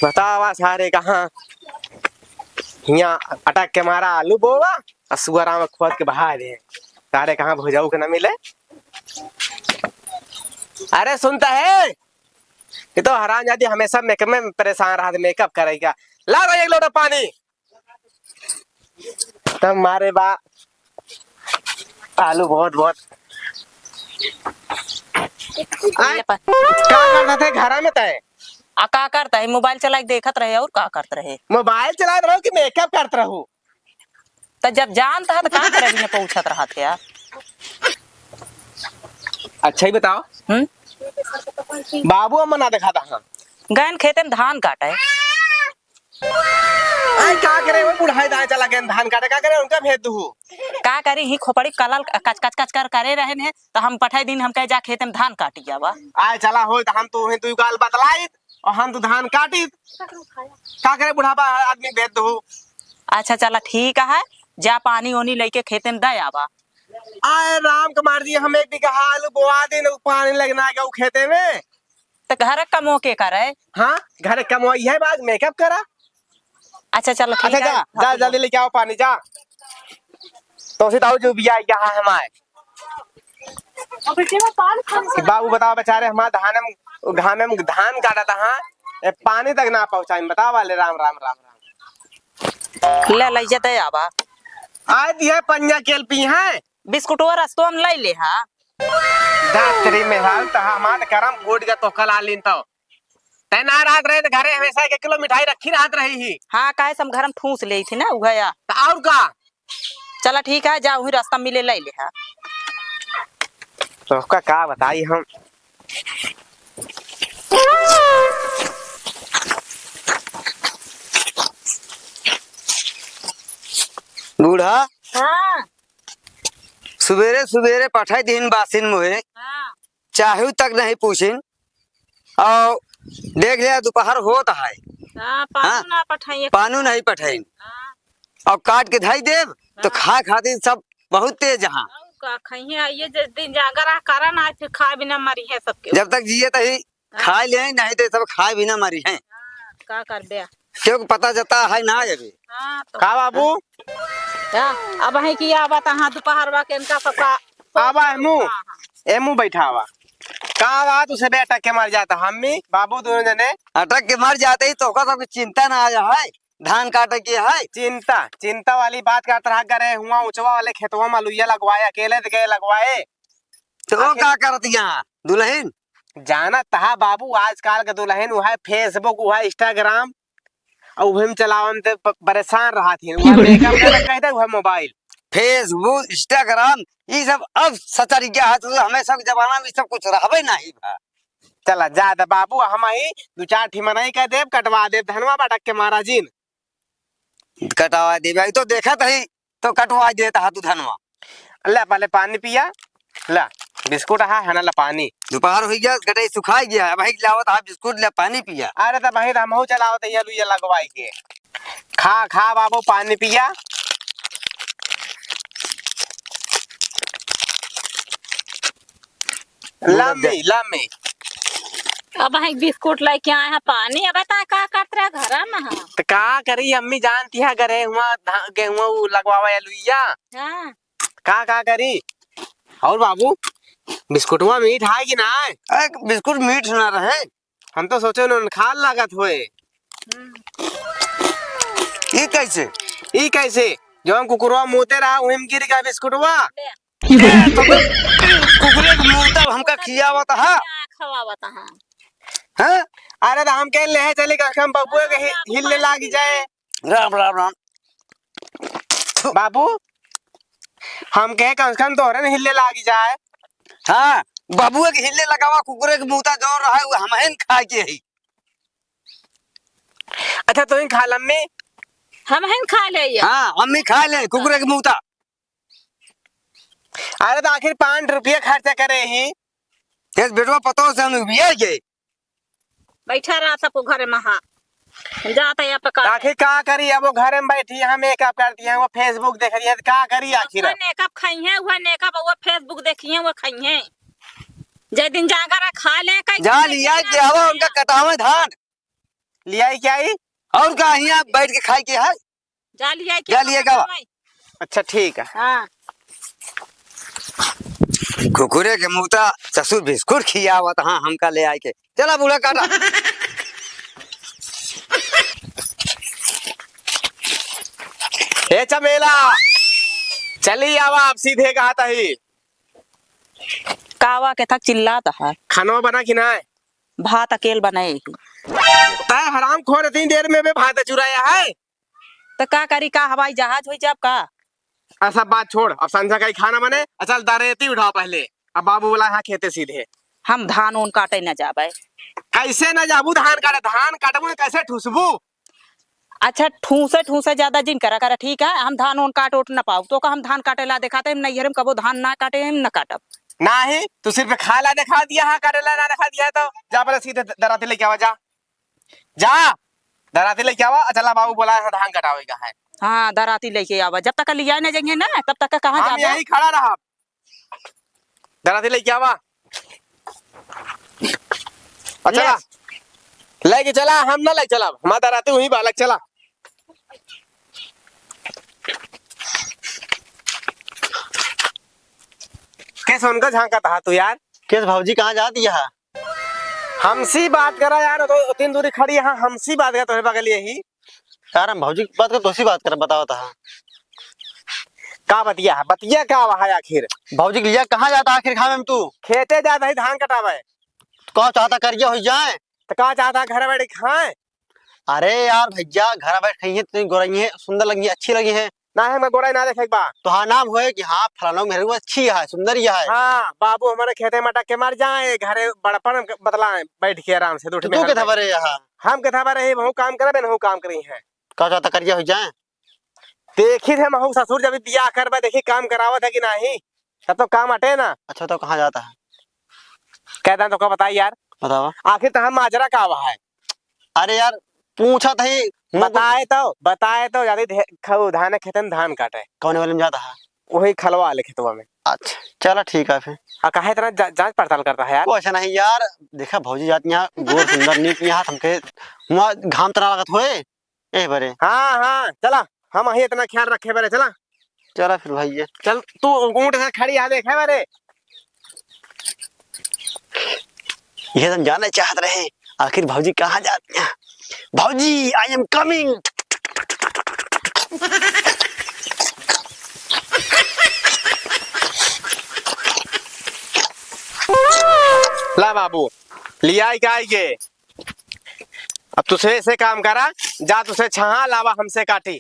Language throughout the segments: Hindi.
बतावा सारे कहाँ यहाँ अटक के मारा आलू बोवा और सुअरा में खोद के बहा दे सारे कहाँ भुजाऊ के न मिले। अरे सुनता है ये तो हराम जाती हमेशा मेकअप में परेशान रहा मेकअप करेगा। ला दो एक लोटा पानी तब मारे बा आलू बहुत बहुत क्या करता थे घर में तय का करता है मोबाइल चला के देखत रहे और का करते रहे मोबाइल चला रहो कि मेकअप करते रहो तो जब जानता है तो का करे बिना पूछत रहा थे यार। अच्छा ही बताओ बाबू अम्मा ना दिखा था गैन खेते में धान काटा है क्या करे वो बुढ़ाई दाएं चला गया धान काटे का करे उनका भेज दू का करी ही खोपड़ी कलल कच कच कच कर करे रहे ने तो हम पठाई दिन हम कह जा खेते में धान काटी जावा आए चला हो तो हम तू गाल बतलाई और हम तो धान काटी का करे बुढ़ापा आदमी भेज दू। अच्छा चला ठीक है जा पानी ओनी लेके खेते में दे आवा। आए राम कुमार जी हम एक बीघा आलू बोआ दिन पानी लगना गया खेते में तो घर कमो के करे। हाँ घर कमोई है बाद मेकअप करा। अच्छा चलो ठीक अच्छा है जा जल्दी लेके आओ पानी जा तो सिताऊ जो भी आई यहाँ हमारे बाबू बताओ बेचारे हमारे घामे में धान काटा था हाँ पानी तक ना पहुंचा बताओ वाले राम राम राम राम ले जते आवा आज दिए पंजा केल पी है बिस्कुट और रस्तो में ले ले हाँ दातरी में हाल तो हमारे करम फूट गया तो कल आलीन तो तैना रात रहे तो घरे हमेशा 1 किलो मिठाई रखी रात रही ही। हाँ काहे सब घर में ठूस ले थी ना उगया तो और का चला ठीक है जा वही रास्ता मिले ले ले हाँ तो उसका क्या बताई हम बूढ़ा हाँ सुबेरे सुबेरे पठाई दिन बासिन मोहे हाँ चाहू तक नहीं पूछिन और देख लिया दोपहर होता है हाँ पानी ना पठाइए पानू नहीं पठाइन और काट के धाई देव तो खा खातिर सब बहुत तेज हाँ का खाइए आइए जिस दिन जागरा कारण आज फिर खा बिना मरी है सबके जब तक जिए तही खा ले नहीं तो सब खाए बिना मरी है का कर बे क्यों पता चलता है ना अभी हाँ तो का बाबू अब है कि आवा हाँ दोपहर बा के इनका सबका आवा एमू बैठा हुआ का बात उसे बेटा के मर जाता हम्मी बाबू दोनों जने अटक के मर जाते ही तो सबकी चिंता ना आ जाए धान काटे के है चिंता वाली बात करता रहा करे हुआ ऊंचवा वाले खेतवा में लुइया लगवाए अकेले तो गए लगवाए तो वो क्या करती यहाँ दुल्हन जाना तहा बाबू आजकल का दुल्हन वो है फेसबुक वो है इंस्टाग्राम और वही चलावन ते परेशान रहा थी मेकअप कहते वो मोबाइल फेसबुक इंस्टाग्राम ये सब अब सचर गया है तो हमें सब जमाना में सब कुछ रहबे नहीं बा चला ज्यादा बाबू हम ही 2-4 ठिमनाई कह देव कटवा देव धनवा बटक के महाराजीन कटवा दे भाई तो देखा ही तो कटवा देता है तू धनवा ला पहले पानी पिया ला बिस्कुट है ना ला पानी दोपहर हो गया गटाई सुखा गया है भाई लावत है बिस्कुट ले पानी पिया अरे तो भाई हम चलावत है लुइया लगवाई के खा बाबू पानी पिया लम्मी अब है बिस्कुट लेके आए हैं पानी अब बता का करते रहा घर में हाँ तो का करी अम्मी जानती है गरे हुआ गेहुआ लगवावा लुइया हाँ का करी और बाबू बिस्कुटवा मीठ है कि ना बिस्कुट मीठ ना रहे हम तो सोचे उन्होंने खा लागत हुए ये कैसे जो हम कुकुरवा मुँहते रहा वही गिर गया बिस्कुटवा कुकुरे के मुंह तब हमका खियावत है खवावत हैं अरे तो हम कह ले चले हम बबुआ के हिलने लागी जाए राम राम राम बाबू हम कहे कम से कम तोहरे हिलने लागी जाए हाँ बाबुआ के हिलने लगावा कुकुरे के मुंह जो रहा है वो हम खा के ही अच्छा तो खा लम्मी हम खा ले हाँ अम्मी खा ले कुकुरे के मुंह अरे तो आखिर 5 रुपया खर्चा करे ही बेटवा पतो से हम बिया गए बैठा रहा सब घर में हाँ जाता है आखिर का करी अब वो घर में बैठी है मेकअप करती है वो फेसबुक देख रही है का करी आखिर मेकअप खाई है वो मेकअप वो फेसबुक देखी है वो खाई है जय दिन जाकर खा ले जा लिया उनका कटावे धान लिया ही क्या ही? और का यहाँ बैठ के खाई के है जा लिया जा लिएगा बा। अच्छा ठीक है। हाँ कुकुरे के मुँहता ससुर बिस्कुट खियावत हाँ हमका ले आए के चला बूढ़ा काटा। ए चमेला चली आवा आप सीधे कहा था ही। कावा के थक चिल्लाता है। खाना बना कि ना है? भात अकेल बनाए ही। तय हराम खोर इतनी देर में भी भात चुराया है। तो का करी का हवाई जहाज हो जब का। ऐसा बात छोड़, अब संध्या का ही खाना बने। चल दारेती उठाओ पहले। अब बाबू बोला यहाँ खेते सीधे। हम धान उन काटे न जाबे। कैसे न जाबू धान काटे? धान काटबू कैसे ठुसबू? अच्छा ठूसे ठूसे ज्यादा जिन करा करा ठीक है। हम धान उन काट उठ न पाऊ तो का हम धान काटे ला दिखाते हम नहीं हम कबो धान ना काटे हम न काटब। नहीं तू सिर्फ खा ला दिखा दिया है, काटे ला ना दिखा दिया है। तो जा पहले सीधे दराती लेके आवा। जा जा दराती लेके आवा। चला बाबू बोला है धान कटावेगा है। हाँ दराती लेके आवा। जब तक लिया न जाएंगे ना तब तक कहाँ हम जाबे। यही खड़ा रहा। दराती लेके आवा। अच्छा लेके चला। हम ना लेके चला, हमारा दराती वही बालक चला। कैसे उनका झांका था तू यार? किस भाजी कहाँ जा दिया है? हमसी बात करा यार। तो तीन दूरी खड़ी है। हमसी बात कर तुम्हें बगल यही। यार हम भाजी की बात कर तो बात कर बताओ था का बतिया है? बतिया क्या हुआ है आखिर? भाजी के लिया कहाँ जाता आखिर खावे में तू? खेते जाता है धान कटावे। कौन चाहता करिया हो जाए तो कहा चाहता घर बैठ खाए? अरे यार भैया घर बैठ खाई है इतनी गोरई है सुंदर लगी है अच्छी लगी है ना है मैं गोरा ना देखे एक बार। तो हाँ नाम होए कि हाँ फलाना मेरे को अच्छी है सुंदर ही है। हाँ बाबू हमारे खेते में टक के मर जाए, घरे बड़पन बतलाए बैठ के आराम से। तो तू के खबर है यहाँ? हम के खबर है बहु काम करे बहु काम करी है। कौन चाहता करिया हो जाए? देखी थे महू ससुर जब बियाह करवा देखी काम करावत है कि नहीं, तब तो काम अटे ना। अच्छा तो कहाँ जाता है कहता तो क्या बताई यार? बताओ। आखिर तो हम माजरा का हुआ है। अरे यार पूछा था ही बताए तो ज्यादा धान खेते में धान काटे। कौन वाले में जाता है? वही खलवा वाले खेतवा में। अच्छा चलो ठीक है फिर। कहे इतना जांच पड़ताल करता है यार? वो ऐसा नहीं यार देखा भौजी जाती यहाँ गोर सुंदर नीक यहाँ हमके वहाँ घाम तना लगत होए ए बरे। हाँ हाँ चला हम ही इतना ख्याल रखे बरे। चला चला फिर भैया चल तू ऊँट से खड़ी आ देखे बरे। ये हम जानना चाहते रहे आखिर भौजी कहाँ जाती हैं। भौजी आई एम कमिंग। ला बाबू लिया के अब तुझे ऐसे काम करा। जा तुझे छहा लावा हमसे काटी।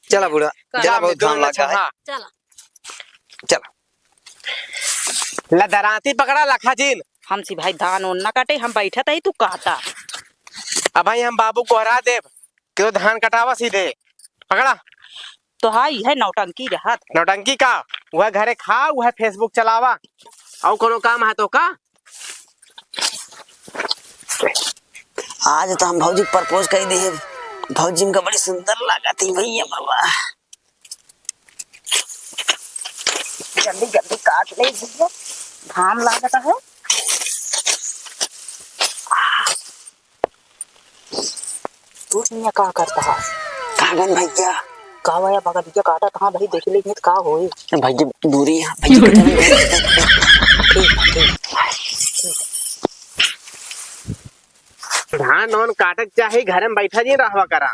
चला बूढ़ा चला बहुत घाम लगा है चला चला। लदराती पकड़ा लखा जीन। हमसी भाई धान उन न काटे हम बैठा था ही तू काटा। अब भाई हम बाबू को हरा देव कि वो धान कटावा सीधे। पकड़ा तो हाई है नौटंकी रहत। नौटंकी का वह घरे खा वह फेसबुक चलावा और कोनो काम है तो का। आज तो हम भौजी प्रपोज कर दिए। भौजी में बड़ी सुंदर लागत है भैया बाबा। जल्दी जल्दी काट ले भैया घाम लागता है। तू निया का करता है? कागन भैया का वाया बगल भैया काटा कहाँ भाई देख लेंगे तो का होई। भैया दूरी है भैया धान नौन काटक चाहे घर में बैठा जी रहवा करा।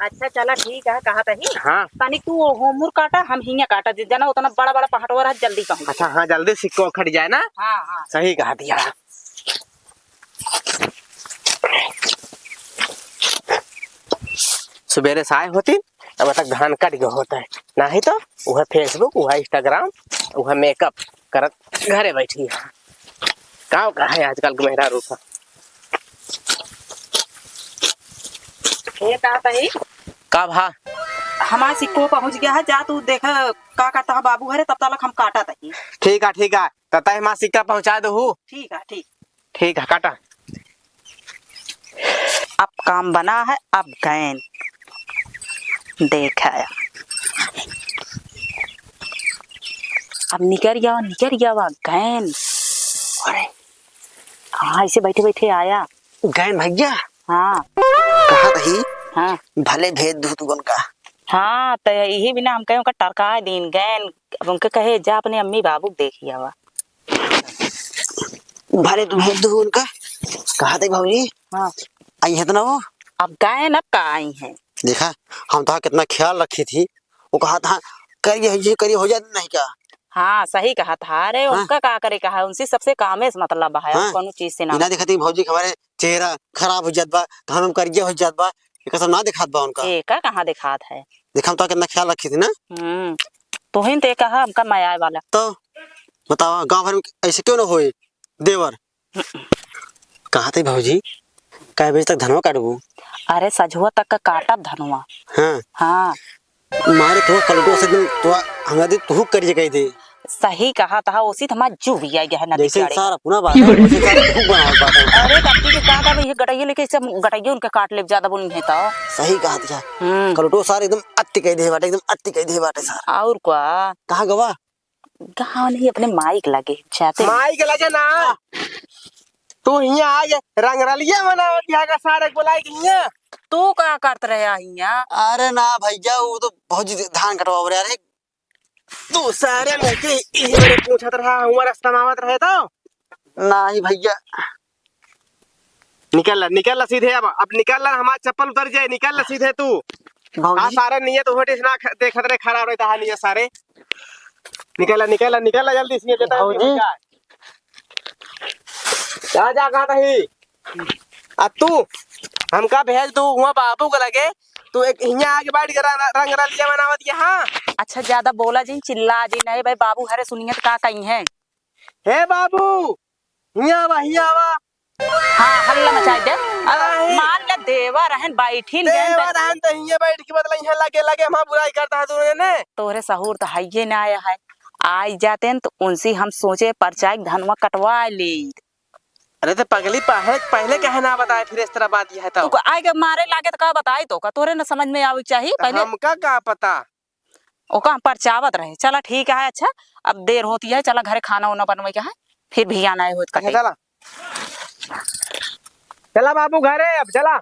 अच्छा चला ठीक है कहा तही। हाँ तनिक तू होमुर काटा हम हिंया काटा जना उतना बड़ा बड़ा पहाड़वा रहा जल्दी कहूँ। अच्छा हाँ जल्दी सिक्को खट जाए ना। हाँ हाँ सही कहा दिया। सवेरे साय होती अब तक धान कट गया होता है। नहीं तो वह फेसबुक वह इंस्टाग्राम वह मेकअप करत घरे बैठी है। का है आजकल के मेहरा रूपा। ये कहा तही का भा हमारा सिक्को पहुंच गया है। जा तू देखा का करता है बाबू हरे तब तक हम काटा तही। ठीक है तता हमारा सिक्का पहुंचा दो। ठीक है ठीक है काटा। अब काम बना है अब गैन देखा अब निकर गया वह गैन। अरे हाँ ऐसे बैठे बैठे आया। गैन भैया हाँ रही हाँ भले भेज दू तू उनका। हाँ तो यही बिना हम कहे उनका टरका दिन गैन अब उनके कहे जा अपने अम्मी बाबू देखी हवा। भले तू भेज दू उनका। कहा थे भाजी हाँ आई है तो ना वो। अब गैन अब का आई हैं। देखा हम तो कितना ख्याल रखी थी। वो कहा था करिए हो जाए नहीं क्या। हाँ सही कहा था। अरे हाँ? उनका का करे कहा उनसे सबसे कामे से मतलब है हाँ? कोनो चीज से ना इना दिखती भौजी के हमारे चेहरा खराब हो जात बा तो हम करिए हो जात बा ये सब ना दिखात बा उनका। एका कहाँ दिखात है। देखा हम तो कितना ख्याल रखी थी ना। तो ही ते कहा हमका माया वाला। तो बताओ गांव भर में ऐसे क्यों ना होए देवर। कहा थे भौजी कै बजे तक धनवा काटबू। अरे सझुआ तक का काटब धनुआ। हाँ हाँ मारे तो कलटो से दिन तो हमरा दे तू करिए कही थे। सही कहा था उसी हमारा जू भी आई है नदी जैसे किनारे। सारा पुना बात है वैसे सारा खूब बनावत बात है। अरे कपटी के कहा था ये गटाइए लेके सब गटाइए उनके काट ले ज्यादा बोल नहीं था। सही कहा था कलटो सारे एकदम अति कही दे बाटे एकदम अति कही दे बाटे सारा। और क्या कहा गवा गाँव नहीं अपने माइक लगे चाहते माई के लगे ना तू हिया आ गए रंगरलिया मनावत यहाँ का सारे बुलाई के हिया। तू क्या करत रहे यहाँ। अरे ना भैया वो तो भौजी धान कटवा रहे अरे तू सारे में के इही मेरे पूछत रहा हमारा समावत रहे तो ना ही भैया। निकल ला सीधे अब निकल ला हमारा चप्पल उतर जाए निकल ला सीधे तू। हाँ भौजी सारे नियत होटिस ना देखत रहे खराब रहता है नियत सारे। निकल ला जल्दी से देता भौजी। जा कहा ही अब तू हमका भेज दू वहाँ बाबू को लगे तू एक हिया आगे बैठ के रंग रलिया बनावत यहाँ। अच्छा ज्यादा बोला जी चिल्ला जी नहीं भाई बाबू हरे सुनिए तो का कही है। हे बाबू हिया आवा हाँ हल्ला मचाई दे। नहीं। मान ले देवा रहन बैठिन देवा रहन तो हिया बैठ के मतलब यहाँ लगे हम बुराई करता है तूने ने। तोरे सहूर तो है ना आया है आई जाते हैं तो उनसे हम सोचे परचाई धनवा कटवा ली। अरे तो पगली पहले कहे ना बताए फिर इस तरह बात यह है तो आए के मारे लागे तो का बताई तो का तोरे न समझ में आवे चाहिए पहले हमका का पता। ओका हम परचावत रहे चला ठीक है। अच्छा अब देर होती है चला घरे खाना वाना बनवे के है फिर भी आना है हो चला चला बाबू घरे अब चला।